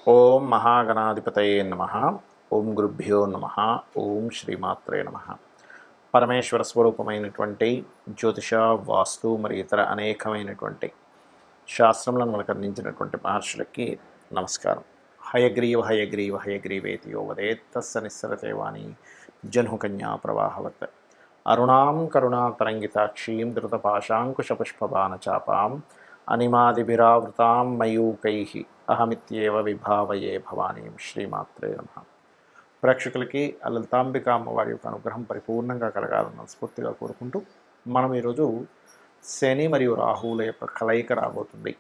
ఓం మహాగణాధిపతయే నమ. ఓం గురుభ్యో నమ. ఓం శ్రీమాత్రే నమ. పరమేశ్వర స్వరూపమైనటువంటి జ్యోతిష, వాస్తు మరియు ఇతర అనేకమైనటువంటి శాస్త్రములను మనకు అందించినటువంటి మహర్షులకి నమస్కారం. హయగ్రీవ హయగ్రీవ హయగ్రీవేతి యో వదేత్ తస్స నిస్సరతే వాణి జహ్నుకన్యా ప్రవాహవత్. అరుణాం కరుణాతరంగితాక్షీం ధృతపాశాంకుశపుష్పబాణచాపాం అనిమాదిభిరావృతాం మయూకైః అహమిత్యేవ విభావయే భవానీం. శ్రీమాత్రే నమః. ప్రేక్షకులకి లలితాంబిక అమ్మవారి యొక్క అనుగ్రహం పరిపూర్ణంగా కలగాలని స్ఫూర్తిగా కోరుకుంటూ మనం ఈరోజు శని మరియు రాహువుల యొక్క కలయిక రాబోతుంది.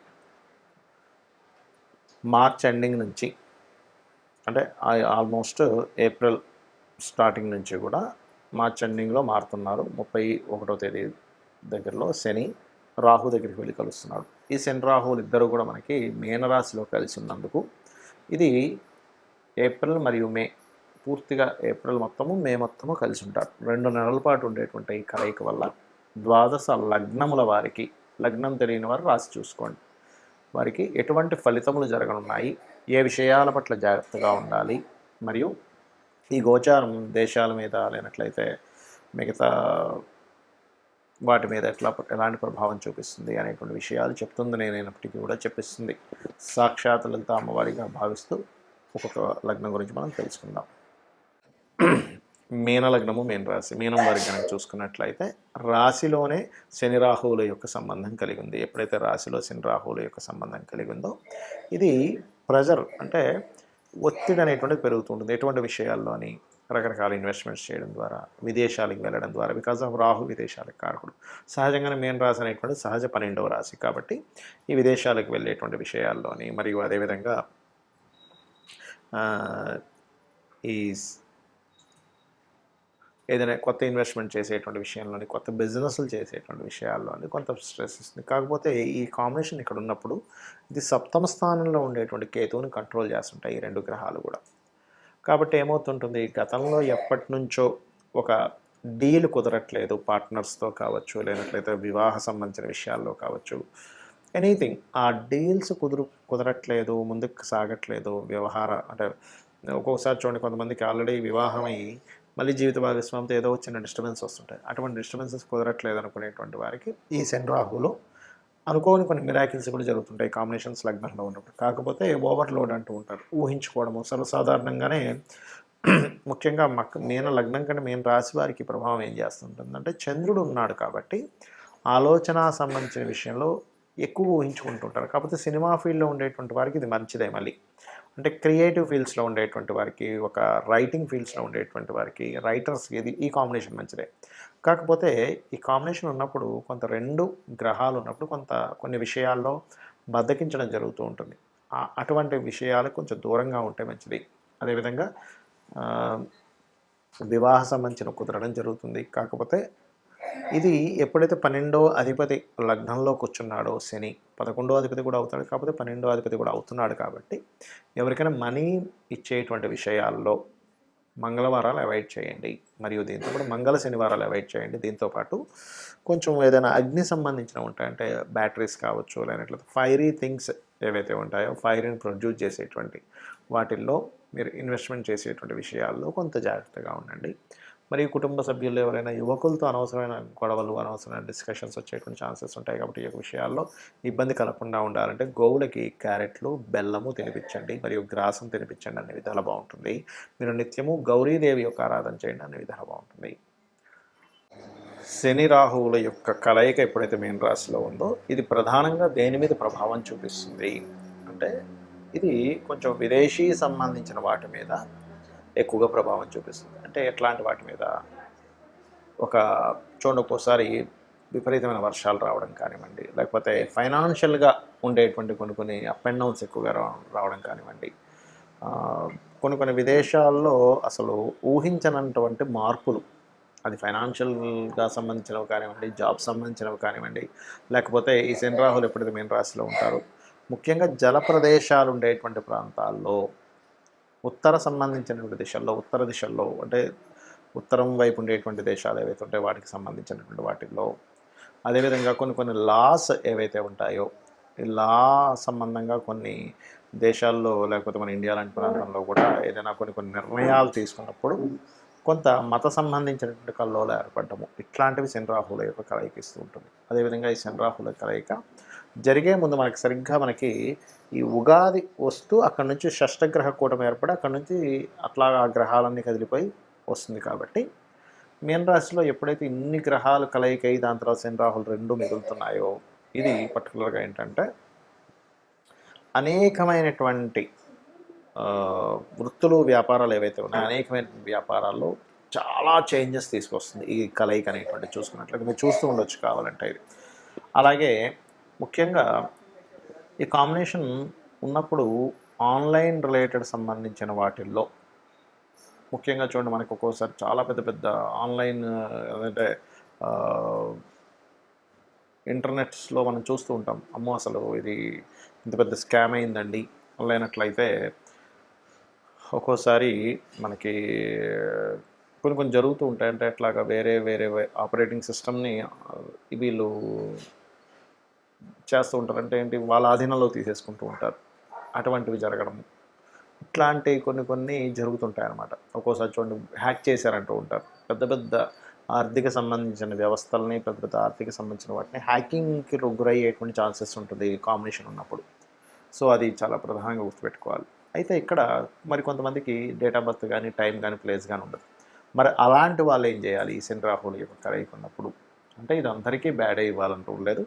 మార్చ్ ఎండింగ్ నుంచి, అంటే ఆల్మోస్ట్ ఏప్రిల్ స్టార్టింగ్ నుంచి కూడా మార్చ్ ఎండింగ్లో మారుతున్నారు. 31వ తేదీ దగ్గరలో శని రాహు దగ్గరికి వెళ్ళి కలుస్తున్నాడు. ఈ శని రాహువులు ఇద్దరు కూడా మనకి మీనరాశిలో కలిసి ఉన్నందుకు ఇది ఏప్రిల్ మరియు మే, పూర్తిగా ఏప్రిల్ మొత్తము మే మొత్తము కలిసి ఉంటారు. 2 నెలల పాటు ఉండేటువంటి ఈ కలయిక వల్ల ద్వాదశ లగ్నముల వారికి, లగ్నం తెలియని వారు రాసి చూసుకోండి, వారికి ఎటువంటి ఫలితములు జరగనున్నాయి, ఏ విషయాల పట్ల జాగ్రత్తగా ఉండాలి, మరియు ఈ గోచారం దేశాల మీద లేనట్లయితే మిగతా వాటి మీద ఎలాంటి ప్రభావం చూపిస్తుంది అనేటువంటి విషయాలు చెప్తుంది. నేనైనప్పటికీ కూడా చెప్పిస్తుంది సాక్షాత్ లలిత అమ్మవారిగా భావిస్తూ ఒక్కొక్క లగ్నం గురించి మనం తెలుసుకుందాం. మీన లగ్నము, మీన రాశి. మీనం వారికి కనుక చూసుకున్నట్లయితే రాశిలోనే శని రాహువుల యొక్క సంబంధం కలిగి ఉంది. ఎప్పుడైతే రాశిలో శని రాహువుల యొక్క సంబంధం కలిగి ఉందో ఇది ప్రెజర్, అంటే ఒత్తిడి అనేటువంటిది పెరుగుతుంటుంది. ఎటువంటి విషయాల్లోని రకరకాల ఇన్వెస్ట్మెంట్స్ చేయడం ద్వారా, విదేశాలకు వెళ్ళడం ద్వారా, బికాజ్ ఆఫ్ రాహు విదేశాలకు కారకుడు. సహజంగానే మీన రాశి అనేటువంటి సహజ 12వ రాశి కాబట్టి ఈ విదేశాలకు వెళ్ళేటువంటి విషయాల్లోని, మరియు అదేవిధంగా ఈ ఏదైనా కొత్త ఇన్వెస్ట్మెంట్ చేసేటువంటి విషయంలోని, కొత్త బిజినెస్లు చేసేటువంటి విషయాల్లోని కొంత స్ట్రెస్ ఇస్తుంది. కాకపోతే ఈ కాంబినేషన్ ఇక్కడ ఉన్నప్పుడు ఇది సప్తమ స్థానంలో ఉండేటువంటి కేతువుని కంట్రోల్ చేస్తుంటాయి ఈ 2 గ్రహాలు కూడా. కాబట్టి ఏమవుతుంటుంది, గతంలో ఎప్పటి నుంచో ఒక డీల్ కుదరట్లేదు, పార్ట్నర్స్తో కావచ్చు, లేనట్లయితే వివాహ సంబంధించిన విషయాల్లో కావచ్చు, ఎనీథింగ్ ఆ డీల్స్ కుదరట్లేదు, ముందుకు సాగట్లేదు అంటే ఒక్కొక్కసారి చూడండి, కొంతమందికి ఆల్రెడీ వివాహమై మళ్ళీ జీవిత భాగస్వామితో ఏదో చిన్న డిస్టర్బెన్స్ వస్తుంటాయి. అటువంటి డిస్టర్బెన్సెస్ కుదరట్లేదు అనుకునేటువంటి వారికి ఈ శని రాహువులో అనుకోని కొన్ని మిరాకిల్స్ కూడా జరుగుతుంటాయి కాంబినేషన్స్ లగ్నంలో ఉన్నప్పుడు. కాకపోతే ఓవర్లోడ్ అంటూ ఉంటారు, ఊహించుకోవడము. సర్వసాధారణంగానే ముఖ్యంగా మీన లగ్నం కంటే మీన రాశి వారికి ప్రభావం ఏం చేస్తుంటుందంటే, చంద్రుడు ఉన్నాడు కాబట్టి ఆలోచన సంబంధించిన విషయంలో ఎక్కువ ఊహించుకుంటుంటారు. కాకపోతే సినిమా ఫీల్డ్లో ఉండేటువంటి వారికి ఇది మంచిదే. మళ్ళీ అంటే క్రియేటివ్ ఫీల్డ్స్లో ఉండేటువంటి వారికి, ఒక రైటింగ్ ఫీల్డ్స్లో ఉండేటువంటి వారికి, రైటర్స్కి ఇది ఈ కాంబినేషన్ మంచిదే. కాకపోతే ఈ కాంబినేషన్ ఉన్నప్పుడు కొంత 2 గ్రహాలు ఉన్నప్పుడు కొన్ని విషయాల్లో బద్దకించడం జరుగుతూ ఉంటుంది. అటువంటి విషయాలకు కొంచెం దూరంగా ఉంటే మంచిది. అదేవిధంగా వివాహ సంబంధించిన కుదరడం జరుగుతుంది. కాకపోతే ఇది ఎప్పుడైతే 12వ అధిపతి లగ్నంలో కూర్చున్నాడో శని, 11వ అధిపతి కూడా అవుతాడు, కాకపోతే 12వ అధిపతి కూడా అవుతున్నాడు కాబట్టి ఎవరికైనా మనీ ఇచ్చేటువంటి విషయాల్లో మంగళవారాలు అవాయిడ్ చేయండి. మరియు దీంతో పాటు మంగళ శనివారాలు అవాయిడ్ చేయండి. దీంతోపాటు కొంచెం ఏదైనా అగ్ని సంబంధించినవి ఉంటాయంటే బ్యాటరీస్ కావచ్చు, లేనట్లయితే ఫైరీ థింగ్స్ ఏవైతే ఉంటాయో, ఫైర్ని ప్రొడ్యూస్ చేసేటువంటి వాటిల్లో మీరు ఇన్వెస్ట్మెంట్ చేసేటువంటి విషయాల్లో కొంత జాగ్రత్తగా ఉండండి. మరియు కుటుంబ సభ్యులు ఎవరైనా యువకులతో అనవసరమైన గొడవలు, అనవసరమైన డిస్కషన్స్ వచ్చేటువంటి ఛాన్సెస్ ఉంటాయి. కాబట్టి ఈ విషయాల్లో ఇబ్బంది కలగకుండా ఉండాలంటే గోవులకి క్యారెట్లు, బెల్లము తినిపించండి, మరియు గ్రాసం తినిపించండి, అనే విధాలు బాగుంటుంది. మీరు నిత్యము గౌరీదేవి యొక్క ఆరాధన చేయండి, అనే విధాలు బాగుంటుంది. శని రాహువుల యొక్క కలయిక ఎప్పుడైతే మీన రాశిలో ఉందో ఇది ప్రధానంగా దేని మీద ప్రభావం చూపిస్తుంది అంటే, ఇది కొంచెం విదేశీ సంబంధించిన వాటి మీద ఎక్కువగా ప్రభావం చూపిస్తుంది. అంటే ఎట్లాంటి వాటి మీద, చూడండి, ఒక్కోసారి విపరీతమైన వర్షాలు రావడం కానివ్వండి, లేకపోతే ఫైనాన్షియల్గా ఉండేటువంటి కొన్ని అప్ అండ్ డౌన్స్ ఎక్కువగా రావడం కానివ్వండి, కొన్ని విదేశాల్లో అసలు ఊహించనటువంటి మార్పులు, అది ఫైనాన్షియల్గా సంబంధించినవి కానివ్వండి, జాబ్ సంబంధించినవి కానివ్వండి, లేకపోతే ఈ శని రాహులు ఎప్పుడైతే మీన రాశిలో ఉంటారో ముఖ్యంగా జల ప్రదేశాలు ఉండేటువంటి ప్రాంతాల్లో, ఉత్తర సంబంధించినటువంటి ఉత్తర దిశల్లో, అంటే ఉత్తరం వైపు ఉండేటువంటి దేశాలు ఏవైతే ఉంటాయో వాటికి సంబంధించినటువంటి వాటిల్లో, అదేవిధంగా కొన్ని లాస్ ఏవైతే ఉంటాయో, ఈ లా సంబంధంగా కొన్ని దేశాల్లో లేకపోతే మన ఇండియా లాంటి ప్రాంతంలో కూడా ఏదైనా కొన్ని నిర్ణయాలు తీసుకున్నప్పుడు కొంత మత సంబంధించినటువంటి కల్లోలు ఏర్పడటము ఇట్లాంటివి శని రాహుల యొక్క కలయిక ఇస్తూ ఉంటుంది. అదేవిధంగా ఈ శని రాహుల కలయిక జరిగే ముందు మనకి ఈ ఉగాది వస్తూ అక్కడి నుంచి షష్టగ్రహ కూటమి ఏర్పడి అక్కడి నుంచి అట్లా ఆ గ్రహాలన్నీ కదిలిపోయి వస్తుంది. కాబట్టి మీన రాశిలో ఎప్పుడైతే ఇన్ని గ్రహాలు కలయికై దాని తర్వాత శని రాహులు రెండు మిగులుతున్నాయో ఇది పర్టికులర్గా ఏంటంటే అనేకమైనటువంటి వృత్తులు వ్యాపారాలు ఏవైతే ఉన్నాయో అనేకమైన వ్యాపారాల్లో చాలా చేంజెస్ తీసుకొస్తుంది ఈ కలయిక అనేటువంటి చూసుకున్నట్లయితే మీరు చూస్తూ ఉండొచ్చు కావాలంటే ఇది. అలాగే ముఖ్యంగా ఈ కాంబినేషన్ ఉన్నప్పుడు ఆన్లైన్ రిలేటెడ్ సంబంధించిన వాటిల్లో ముఖ్యంగా చూడండి మనకు ఒక్కోసారి చాలా పెద్ద పెద్ద ఆన్లైన్ అంటే ఇంటర్నెట్స్లో మనం చూస్తూ ఉంటాం, అమ్మో అసలు ఇది ఇంత పెద్ద స్కామ్ అయిందండి ఆన్లైనట్లయితే ఒక్కోసారి మనకి కొన్ని జరుగుతూ ఉంటాయి. అంటే అట్లాగా వేరే ఆపరేటింగ్ సిస్టమ్ని వీళ్ళు చేస్తూ ఉంటారు. అంటే ఏంటి, వాళ్ళ ఆధీనంలో తీసేసుకుంటూ ఉంటారు. అటువంటివి జరగడం ఇట్లాంటి కొన్ని జరుగుతుంటాయి అన్నమాట. ఒక్కోసారి చూడండి హ్యాక్ చేశారంటూ ఉంటారు. పెద్ద ఆర్థిక సంబంధించిన వ్యవస్థలని పెద్ద ఆర్థిక సంబంధించిన వాటిని హ్యాకింగ్కి గురయ్యేటువంటి ఛాన్సెస్ ఉంటుంది కాంబినేషన్ ఉన్నప్పుడు. సో అది చాలా ప్రధానంగా గుర్తుపెట్టుకోవాలి. అయితే ఇక్కడ మరి కొంతమందికి డేట్ ఆఫ్ బర్త్ కానీ టైం కానీ ప్లేస్ కానీ ఉండదు. మరి అలాంటి వాళ్ళు ఏం చేయాలి ఈ శని రాహుల యొక్క కలయిక ఉన్నప్పుడు? అంటే ఇది అందరికీ బ్యాడే ఇవ్వాలంటూ లేదు,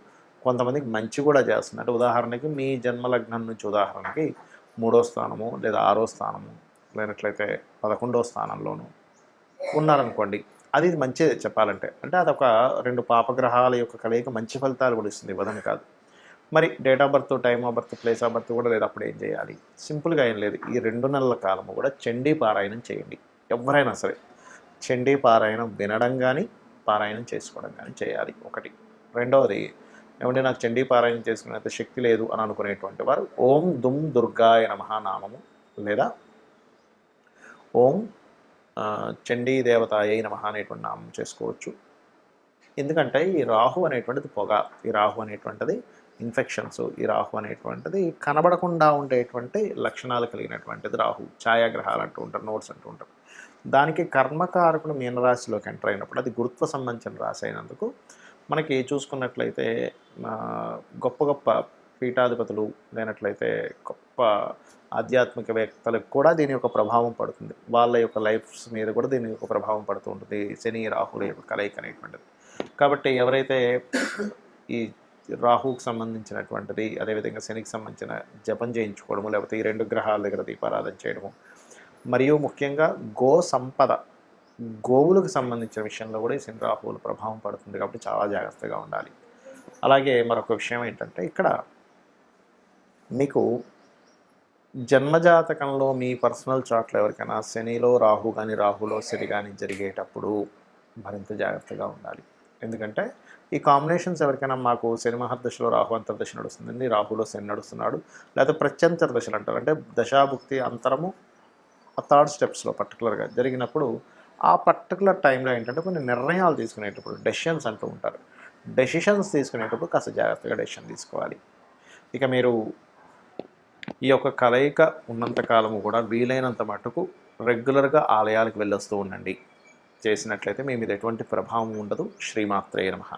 కొంతమందికి మంచి కూడా చేస్తుంది. అంటే ఉదాహరణకి మీ జన్మలగ్నం నుంచి ఉదాహరణకి 3వ స్థానము లేదా 6వ స్థానము లేనట్లయితే 11వ స్థానంలోనూ ఉన్నారనుకోండి, అది మంచిదే చెప్పాలంటే. అంటే అదొక 2 పాపగ్రహాల యొక్క కలయిక మంచి ఫలితాలు కూడా ఇస్తుంది, ఇవ్వదని కాదు. మరి date of birth, time of birth, place of birth కూడా లేదు. అప్పుడు ఏం చేయాలి? సింపుల్గా ఏం లేదు, ఈ 2 నెలల కాలము కూడా చండీ పారాయణం చేయండి. ఎవరైనా సరే చండీ పారాయణం వినడం కానీ పారాయణం చేసుకోవడం కానీ చేయాలి ఒకటి. రెండవది ఏమంటే నాకు చండీ పారాయణం చేసుకునేంత శక్తి లేదు అని అనుకునేటువంటి వారు ఓం దుమ్ దుర్గాయ నమః నామము లేదా ఓం చండీ దేవతాయై నమః అనేటువంటి నామం చేసుకోవచ్చు. ఎందుకంటే ఈ రాహు అనేటువంటిది పొగ, ఈ రాహు అనేటువంటిది ఇన్ఫెక్షన్స్, ఈ రాహు అనేటువంటిది కనబడకుండా ఉండేటువంటి లక్షణాలు కలిగినటువంటిది రాహు. ఛాయాగ్రహాలు అంటూ ఉంటారు, నోట్స్ అంటూ ఉంటారు. దానికి కర్మకారకుడు మీనరాశిలోకి ఎంటర్ అయినప్పుడు అది గురుత్వ సంబంధించిన రాశి అయినందుకు మనకి చూసుకున్నట్లయితే గొప్ప పీఠాధిపతులు లేనట్లయితే గొప్ప ఆధ్యాత్మికవేత్తలకు కూడా దీని యొక్క ప్రభావం పడుతుంది. వాళ్ళ యొక్క లైఫ్స్ మీద కూడా దీని యొక్క ప్రభావం పడుతూ ఉంటుంది శని రాహుల యొక్క కలయిక అనేటువంటిది. కాబట్టి ఎవరైతే ఈ రాహుకు సంబంధించినటువంటిది అదేవిధంగా శనికి సంబంధించిన జపం చేయించుకోవడము, లేకపోతే ఈ 2 గ్రహాల దగ్గర దీపారాధన చేయడము, మరియు ముఖ్యంగా గో సంపద, గోవులకు సంబంధించిన విషయంలో కూడా ఈ శని రాహువుల ప్రభావం పడుతుంది. కాబట్టి చాలా జాగ్రత్తగా ఉండాలి. అలాగే మరొక విషయం ఏంటంటే ఇక్కడ మీకు జన్మజాతకంలో మీ పర్సనల్ చార్ట్లో ఎవరికైనా శనిలో రాహు కానీ రాహులో శని కానీ జరిగేటప్పుడు మరింత జాగ్రత్తగా ఉండాలి. ఎందుకంటే ఈ కాంబినేషన్స్ ఎవరికైనా మాకు శని మహర్దశలో రాహు అంతర్దశ నడుస్తుందండి, రాహులో శని నడుస్తున్నాడు, లేకపోతే ప్రత్యంతర దశలు అంటారు, అంటే దశాభుక్తి అంతరము ఆ 3rd స్టెప్స్లో పర్టికులర్గా జరిగినప్పుడు ఆ పర్టికులర్ టైంలో ఏంటంటే కొన్ని నిర్ణయాలు తీసుకునేటప్పుడు డెసిషన్స్ అంటూ ఉంటారు. డెసిషన్స్ తీసుకునేటప్పుడు కాస్త జాగ్రత్తగా డెసిషన్ తీసుకోవాలి. ఇక మీరు ఈ యొక్క కలయిక ఉన్నంతకాలము కూడా వీలైనంత మటుకు రెగ్యులర్గా ఆలయాలకు వెళ్ళొస్తూ ఉండండి. చేసినట్లయితే మీ మీద ఎటువంటి ప్రభావం ఉండదు. శ్రీమాత్రే నమః.